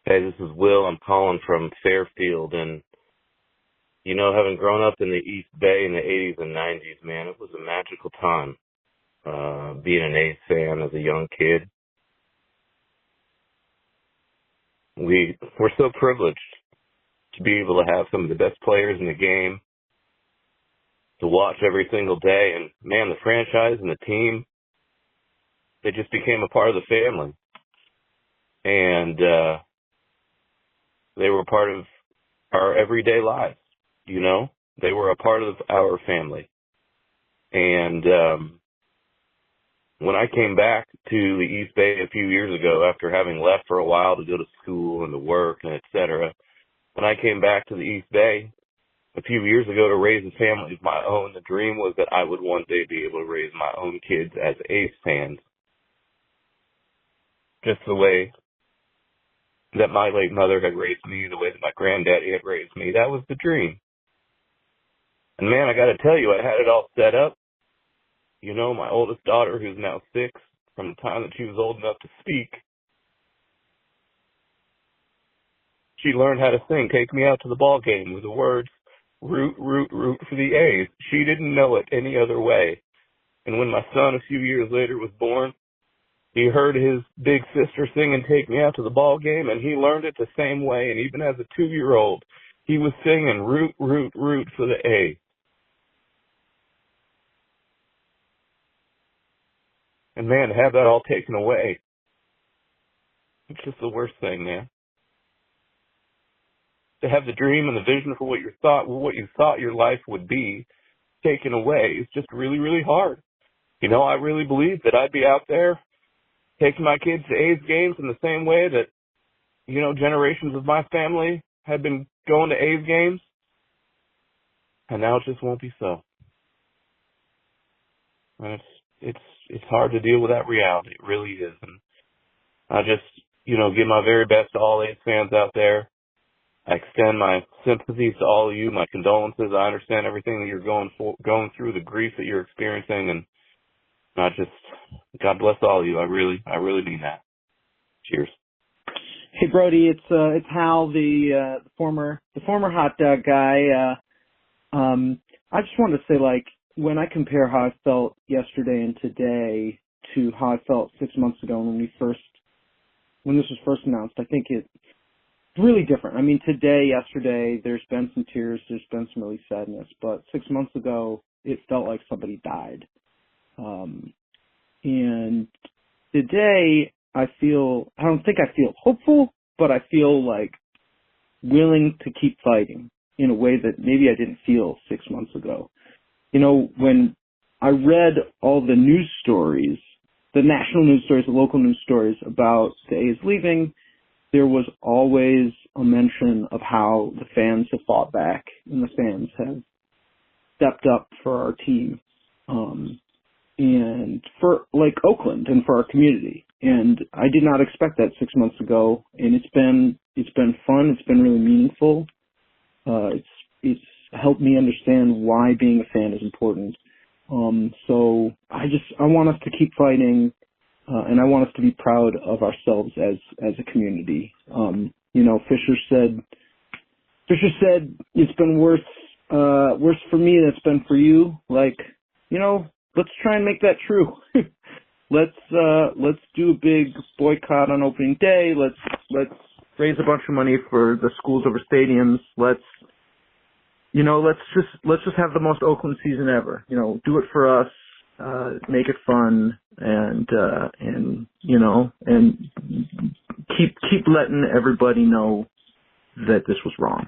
Hey, this is Will. I'm calling from Fairfield, and having grown up in the East Bay in the 80s and 90s, man, it was a magical time. Being an A's fan as a young kid, we're so privileged to be able to have some of the best players in the game to watch every single day. And man, the franchise and the team, they just became a part of the family, and they were part of our everyday lives. They were a part of our family. And when I came back to the East Bay a few years ago, after having left for a while to go to school and to work and et cetera, when I came back to the East Bay a few years ago to raise a family of my own, the dream was that I would one day be able to raise my own kids as A's fans, just the way that my late mother had raised me, the way that my granddaddy had raised me. That was the dream. And man, I got to tell you, I had it all set up. My oldest daughter, who's now 6, from the time that she was old enough to speak, she learned how to sing "Take Me Out to the Ball Game" with the words "root, root, root for the A's." She didn't know it any other way. And when my son, a few years later, was born, he heard his big sister singing "Take Me Out to the Ball Game," and he learned it the same way. And even as a 2-year-old, he was singing "Root, root, root for the A's." And man, to have that all taken away, it's just the worst thing, man. To have the dream and the vision for what you thought your life would be taken away is just really, really hard. I really believed that I'd be out there taking my kids to A's games in the same way that, generations of my family had been going to A's games. And now it just won't be so. And it's hard to deal with that reality. It really is. And I just, give my very best to all A's fans out there. I extend my sympathies to all of you, my condolences. I understand everything that you're going through, the grief that you're experiencing, and God bless all of you. I really mean that. Cheers. Hey Brody, it's Hal, the former hot dog guy. I just wanted to say, when I compare how I felt yesterday and today to how I felt 6 months ago when this was first announced, I think it's really different. I mean, yesterday, there's been some tears, there's been some really sadness, but 6 months ago, it felt like somebody died. And today, I don't think I feel hopeful, but I feel willing to keep fighting in a way that maybe I didn't feel 6 months ago. When I read all the news stories, the national news stories, the local news stories about the A's leaving, there was always a mention of how the fans have fought back and the fans have stepped up for our team, and for Oakland and for our community. And I did not expect that 6 months ago, and it's been fun. It's been really meaningful. It's helped me understand why being a fan is important. So I want us to keep fighting, and I want us to be proud of ourselves as a community. Fisher said it's been worse for me than it's been for you. Let's try and make that true. Let's do a big boycott on opening day. Let's raise a bunch of money for the schools over stadiums. Let's just have the most Oakland season ever. Do it for us. Make it fun, and keep letting everybody know that this was wrong.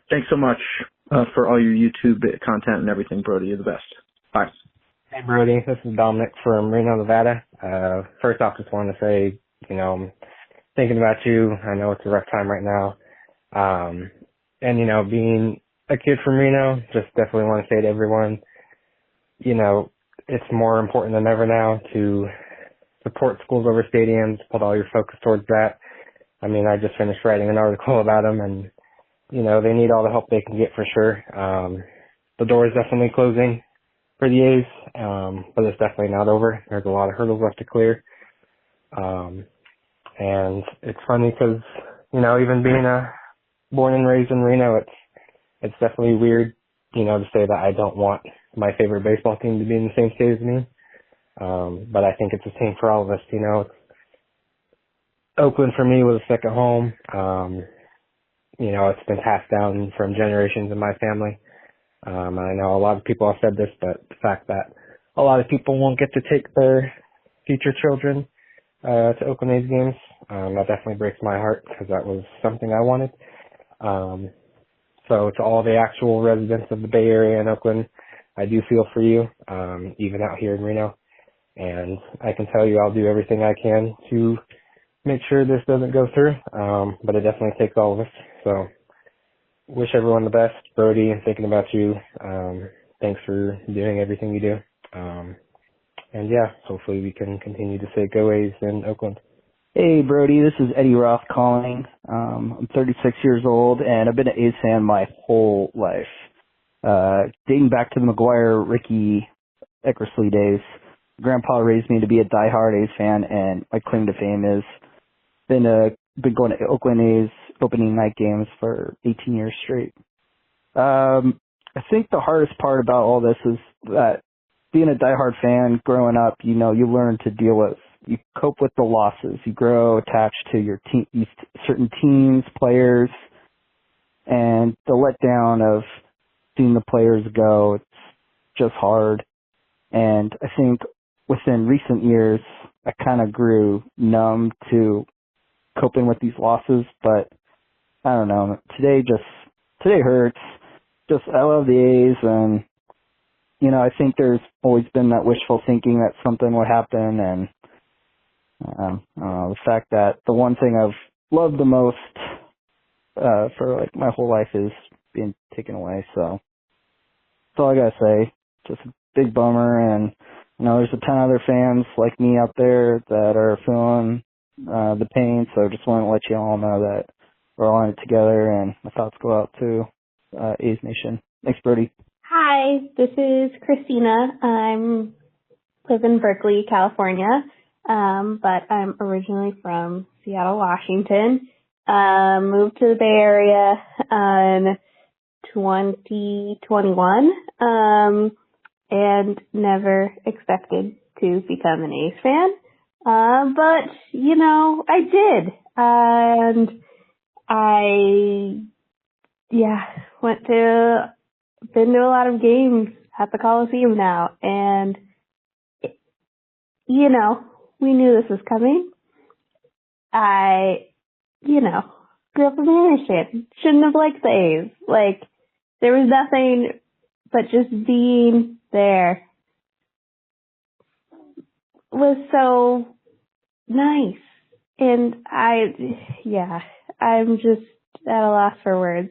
Thanks so much for all your YouTube content and everything, Brody. You're the best. Bye. Hey, Brody. This is Dominic from Reno, Nevada. First off, just wanted to say, I'm thinking about you. I know it's a rough time right now. And, being a kid from Reno, just definitely want to say to everyone, it's more important than ever now to support schools over stadiums, put all your focus towards that. I mean, I just finished writing an article about them, and, they need all the help they can get for sure. The door is definitely closing for the A's, but it's definitely not over. There's a lot of hurdles left to clear. And it's funny because even being born and raised in Reno, it's definitely weird, to say that I don't want my favorite baseball team to be in the same state as me. But I think it's the same for all of us, Oakland for me was a second home. It's been passed down from generations in my family. And I know a lot of people have said this, but the fact that a lot of people won't get to take their future children to Oakland A's games, that definitely breaks my heart because that was something I wanted. So to all the actual residents of the Bay Area and Oakland, I do feel for you, even out here in Reno. And I can tell you I'll do everything I can to make sure this doesn't go through, but it definitely takes all of us. So wish everyone the best. Brody, I'm thinking about you. Thanks for doing everything you do. And yeah, hopefully we can continue to say go A's in Oakland. Hey, Brody, this is Eddie Roth calling. I'm 36 years old, and I've been an A's fan my whole life, dating back to the McGuire, Ricky, Eckersley days. Grandpa raised me to be a diehard A's fan, and my claim to fame is been going to Oakland A's opening night games for 18 years straight. I think the hardest part about all this is that being a diehard fan growing up, you learn to deal with, you cope with the losses. You grow attached to your team, certain teams, players, and the letdown of seeing the players go, it's just hard. And I think within recent years, I kind of grew numb to coping with these losses, but I don't know. Today hurts. I love the A's, and I think there's always been that wishful thinking that something would happen, and the fact that the one thing I've loved the most for like my whole life is being taken away. So that's all I gotta say. Just a big bummer, and there's a ton of other fans like me out there that are feeling the pain. So just want to let you all know that we're all in it together, and my thoughts go out to A's Nation. Thanks, Brody. Hi, this is Christina. I live in Berkeley, California, but I'm originally from Seattle, Washington. Moved to the Bay Area in 2021, and never expected to become an A's fan. But, I did. And been to a lot of games at the Coliseum now, and, we knew this was coming. I, grew up a Mariners fan. Shouldn't have liked the A's. There was nothing but just being there was so nice. And I'm just at a loss for words.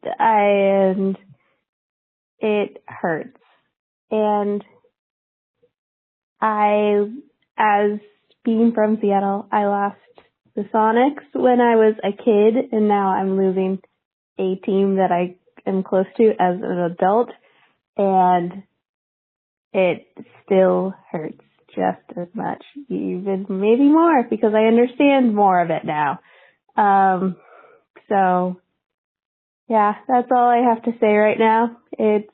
And it hurts. And as being from Seattle, I lost the Sonics when I was a kid, and now I'm losing a team that I am close to as an adult, and it still hurts just as much, even maybe more, because I understand more of it now. So, yeah, that's all I have to say right now. It's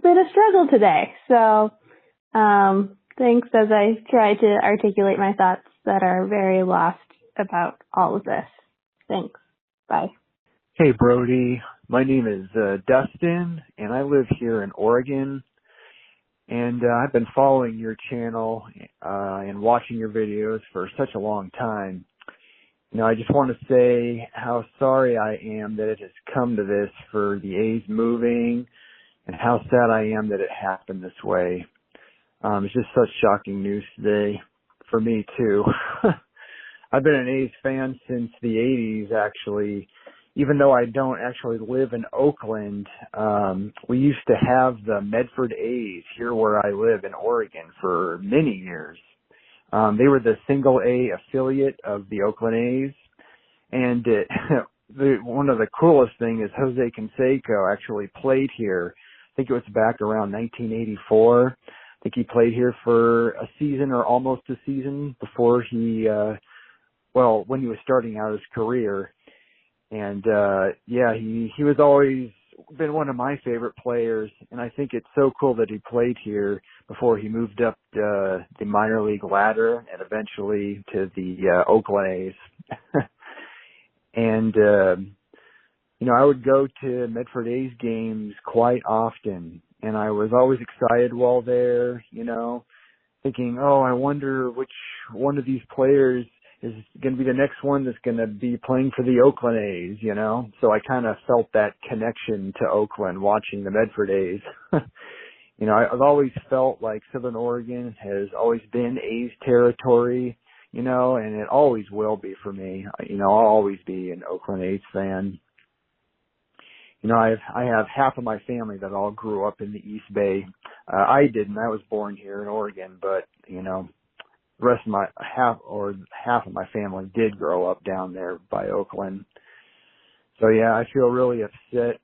been a struggle today, so thanks as I try to articulate my thoughts that are very lost about all of this. Thanks. Bye. Hey, Brody. My name is Dustin, and I live here in Oregon. And I've been following your channel and watching your videos for such a long time. I just want to say how sorry I am that it has come to this for the A's moving, and how sad I am that it happened this way. It's just such shocking news today for me, too. I've been an A's fan since the 80s, actually. Even though I don't actually live in Oakland, we used to have the Medford A's here where I live in Oregon for many years. They were the single A affiliate of the Oakland A's. And one of the coolest things is Jose Canseco actually played here. I think it was back around 1984. I think he played here for a season or almost a season before he when he was starting out his career. And, he was always been one of my favorite players. And I think it's so cool that he played here before he moved up the minor league ladder and eventually to the Oakland A's. And, I would go to Medford A's games quite often, and I was always excited while there, thinking, I wonder which one of these players is going to be the next one that's going to be playing for the Oakland A's, So I kind of felt that connection to Oakland watching the Medford A's. I've always felt like Southern Oregon has always been A's territory, and it always will be for me. I'll always be an Oakland A's fan. I have half of my family that all grew up in the East Bay. I didn't. I was born here in Oregon, but, the rest of my half of my family did grow up down there by Oakland. So yeah, I feel really upset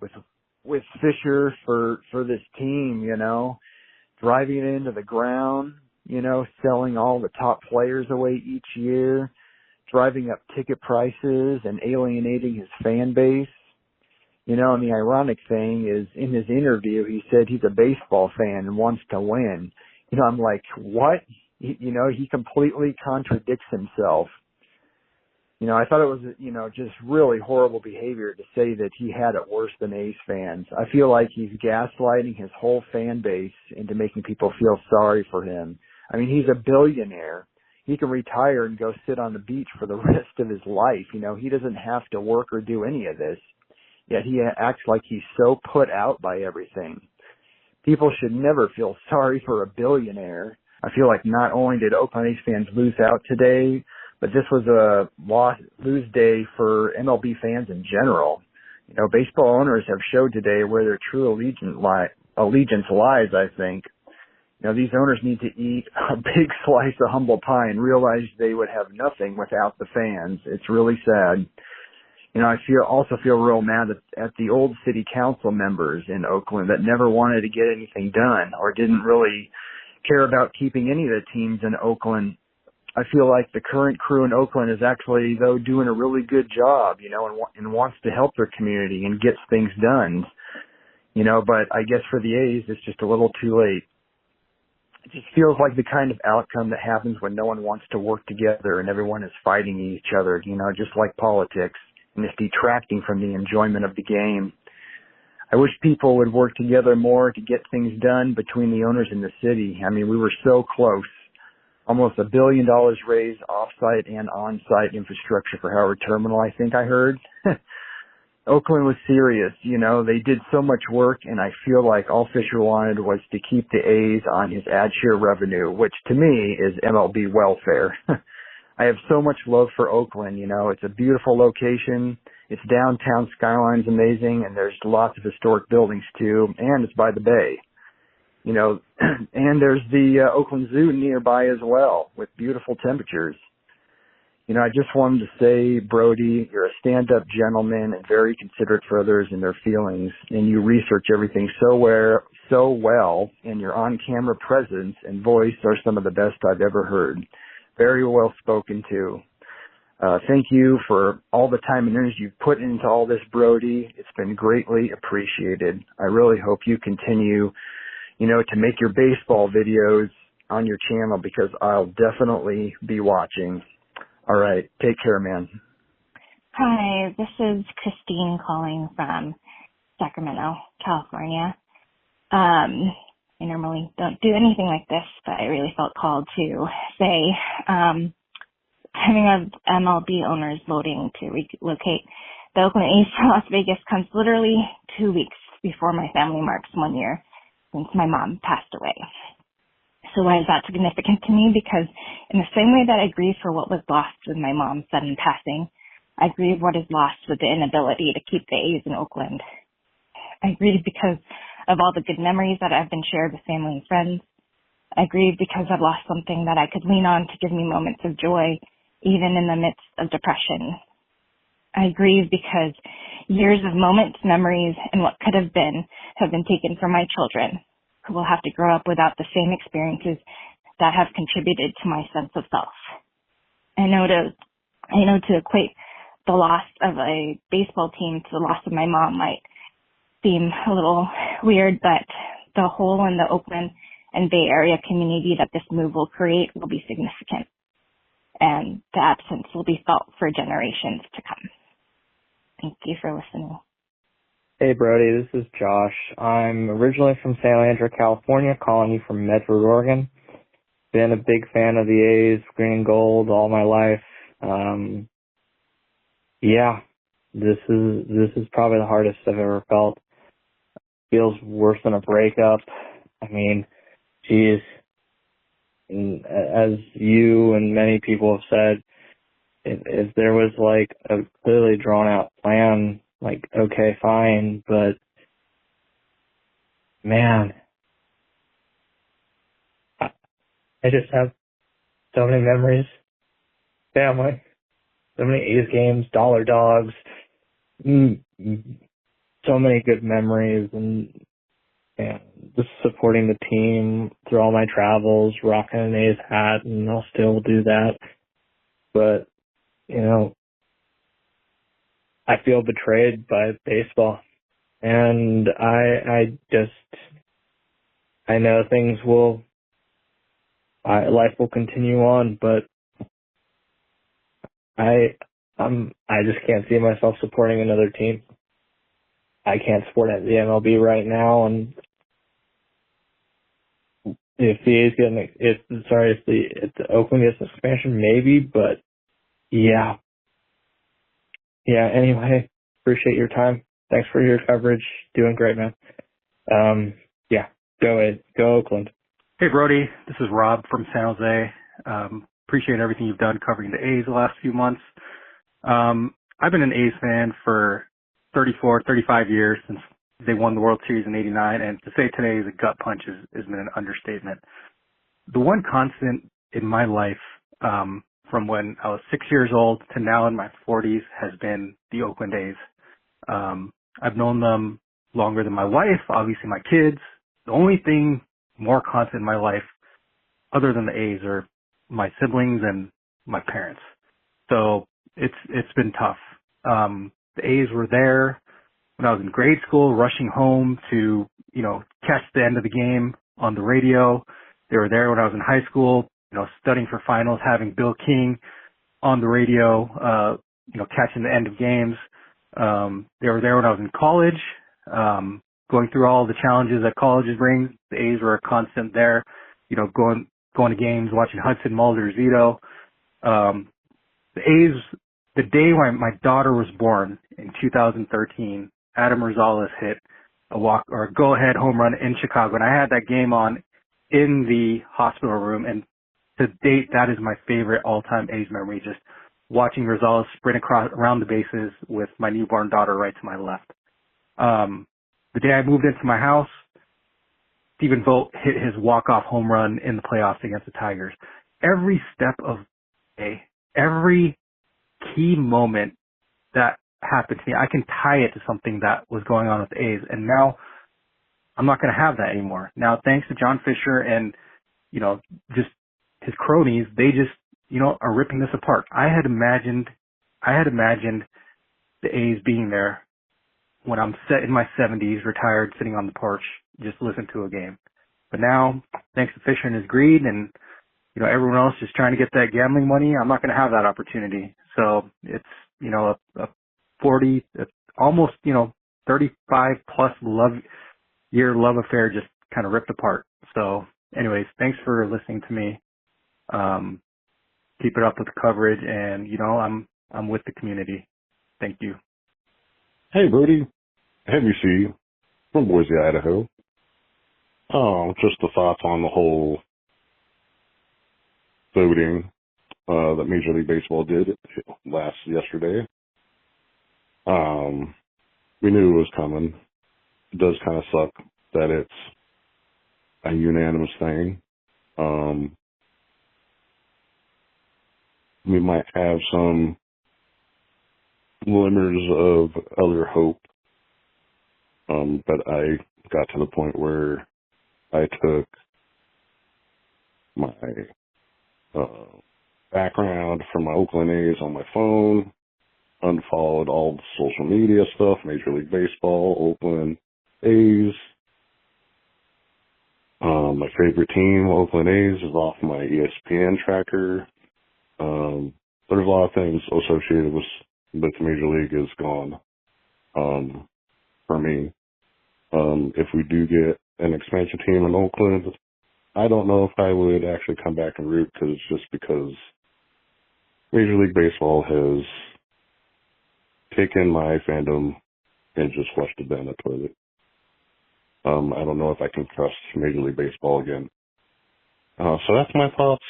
with Fisher for this team, driving it into the ground, selling all the top players away each year, driving up ticket prices and alienating his fan base. And the ironic thing is, in his interview, he said he's a baseball fan and wants to win. I'm like, what? He completely contradicts himself. I thought it was, just really horrible behavior to say that he had it worse than A's fans. I feel like he's gaslighting his whole fan base into making people feel sorry for him. I mean, he's a billionaire. He can retire and go sit on the beach for the rest of his life. He doesn't have to work or do any of this. Yet he acts like he's so put out by everything. People should never feel sorry for a billionaire. I feel like not only did Oakland A's fans lose out today, but this was a lose day for MLB fans in general. Baseball owners have showed today where their true allegiance lies, I think. These owners need to eat a big slice of humble pie and realize they would have nothing without the fans. It's really sad. I also feel real mad at the old city council members in Oakland that never wanted to get anything done or didn't really care about keeping any of the teams in Oakland. I feel like the current crew in Oakland is actually, though, doing a really good job, and wants to help their community and gets things done. But I guess for the A's, it's just a little too late. It just feels like the kind of outcome that happens when no one wants to work together and everyone is fighting each other, just like politics. And it's detracting from the enjoyment of the game. I wish people would work together more to get things done between the owners and the city. I mean, we were so close. Almost $1 billion raised off-site and on-site infrastructure for Howard Terminal, I think I heard. Oakland was serious. They did so much work, and I feel like all Fisher wanted was to keep the A's on his ad share revenue, which to me is MLB welfare. I have so much love for Oakland. It's a beautiful location. Its downtown skyline's amazing, and there's lots of historic buildings too, and it's by the bay. And there's the Oakland Zoo nearby as well, with beautiful temperatures. I just wanted to say, Brody, you're a stand-up gentleman and very considerate for others and their feelings, and you research everything so well, and your on-camera presence and voice are some of the best I've ever heard. Very well spoken too. Thank you for all the time and energy you've put into all this, Brody. It's been greatly appreciated. I really hope you continue, to make your baseball videos on your channel because I'll definitely be watching. All right. Take care, man. Hi, this is Christine calling from Sacramento, California. I normally don't do anything like this, but I really felt called to say, having MLB owners voting to relocate the Oakland A's to Las Vegas comes literally 2 weeks before my family marks 1 year since my mom passed away. So why is that significant to me? Because in the same way that I grieve for what was lost with my mom's sudden passing, I grieve what is lost with the inability to keep the A's in Oakland. I grieve because of all the good memories that have been shared with family and friends. I grieve because I've lost something that I could lean on to give me moments of joy, even in the midst of depression. I grieve because years of moments, memories, and what could have been taken from my children, who will have to grow up without the same experiences that have contributed to my sense of self. I know I know to equate the loss of a baseball team to the loss of my mom might seem a little weird, but the hole in the Oakland and Bay Area community that this move will create will be significant, and the absence will be felt for generations to come. Thank you for listening. Hey Brody, this is Josh. I'm originally from San Leandro, California, calling you from Medford, Oregon. Been a big fan of the A's, green and gold, all my life. Yeah, this is probably the hardest I've ever felt. Feels worse than a breakup. I mean, geez, and as you and many people have said, if there was like a clearly drawn out plan, like, okay, fine, but man, I just have so many memories, family, so many A's games, dollar dogs, so many good memories, and just supporting the team through all my travels, rocking an A's hat, and I'll still do that. But, you know, I feel betrayed by baseball, and I know life will continue on, but I just can't see myself supporting another team. I can't support the MLB right now, and if the A's if the Oakland gets an expansion, maybe, but yeah. Anyway, appreciate your time. Thanks for your coverage. Doing great, man. Yeah, go Oakland. Hey, Brody. This is Rob from San Jose. Appreciate everything you've done covering the A's the last few months. I've been an A's fan for 35 years since they won the World Series in '89, and to say today is a gut punch has been an understatement. The one constant in my life, from when I was 6 years old to now in my 40s, has been the Oakland A's. I've known them longer than my wife, obviously my kids. The only thing more constant in my life other than the A's are my siblings and my parents. So it's been tough. The A's were there when I was in grade school, rushing home to, catch the end of the game on the radio. They were there when I was in high school, studying for finals, having Bill King on the radio, catching the end of games. They were there when I was in college, going through all the challenges that colleges bring. The A's were a constant there, going to games, watching Hudson, Mulder, Zito. The A's, the day when my daughter was born in 2013, Adam Rosales hit a go-ahead home run in Chicago, and I had that game on in the hospital room, and to date, that is my favorite all-time A's memory, just watching Rosales sprint around the bases with my newborn daughter right to my left. The day I moved into my house, Stephen Vogt hit his walk-off home run in the playoffs against the Tigers. Every step of the day, every key moment that happened to me, I can tie it to something that was going on with the A's, and now I'm not going to have that anymore. Now, thanks to John Fisher and, just his cronies, they just, are ripping this apart. I had imagined the A's being there when I'm set in my 70s, retired, sitting on the porch, just listening to a game. But now, thanks to Fisher and his greed and, everyone else just trying to get that gambling money, I'm not going to have that opportunity. So it's, a 40, almost, 35 plus year love affair just kind of ripped apart. So anyways, thanks for listening to me. Keep it up with the coverage, and, I'm with the community. Thank you. Hey, Brody. Heavy C from Boise, Idaho. Just the thoughts on the whole voting that Major League Baseball did yesterday. We knew it was coming. It does kind of suck that it's a unanimous thing. We might have some glimmers of other hope, but I got to the point where I took my background from my Oakland A's on my phone, unfollowed all the social media stuff, Major League Baseball, Oakland A's. My favorite team, Oakland A's, is off my ESPN tracker. There's a lot of things associated with Major League is gone for me. If we do get an expansion team in Oakland, I don't know if I would actually come back and root because Major League Baseball has taken my fandom and just flushed it down the toilet. I don't know if I can trust Major League Baseball again. So that's my thoughts.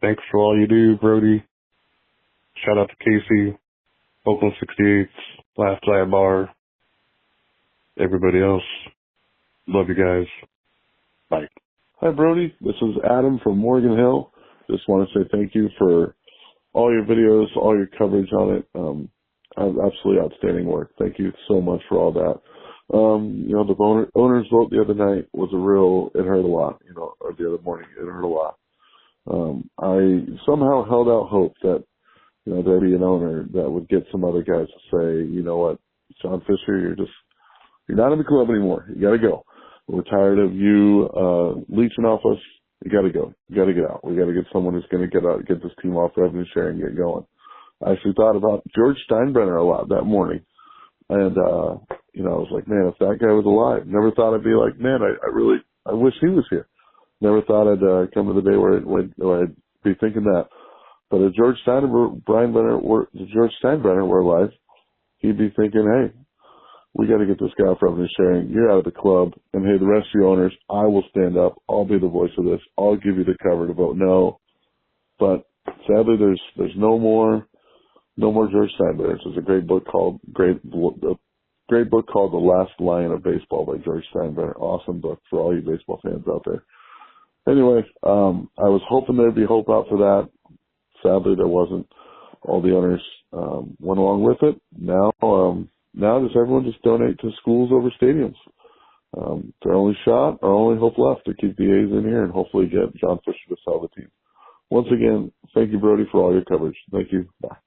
Thanks for all you do, Brody. Shout out to Casey, Oakland 68, Last Sidebar, everybody else. Love you guys. Bye. Hi, Brody. This is Adam from Morgan Hill. Just want to say thank you for all your videos, all your coverage on it. Absolutely outstanding work. Thank you so much for all that. The owners vote the other night was it hurt a lot, or the other morning, it hurt a lot. I somehow held out hope that, there'd be an owner that would get some other guys to say, you know what, John Fisher, you're not in the club anymore. You gotta go. We're tired of you, leeching off us. You gotta go. You gotta get out. We gotta get someone who's gonna get this team off revenue sharing and get going. I actually thought about George Steinbrenner a lot that morning. And, I was like, man, if that guy was alive, never thought I'd be like, man, I wish he was here. Never thought I'd come to the day where I'd be thinking that. But if George Steinbrenner were alive, he'd be thinking, hey, we got to get this guy off revenue sharing. You're out of the club. And hey, the rest of you owners, I will stand up. I'll be the voice of this. I'll give you the cover to vote no. But sadly, there's no more George Steinbrenner. There's a great book called The Last Lion of Baseball by George Steinbrenner. Awesome book for all you baseball fans out there. Anyway, I was hoping there'd be hope out for that. Sadly, there wasn't. All the owners went along with it. Now does everyone just donate to schools over stadiums? Their only shot, our only hope left to keep the A's in here and hopefully get John Fisher to sell the team. Once again, thank you, Brody, for all your coverage. Thank you. Bye.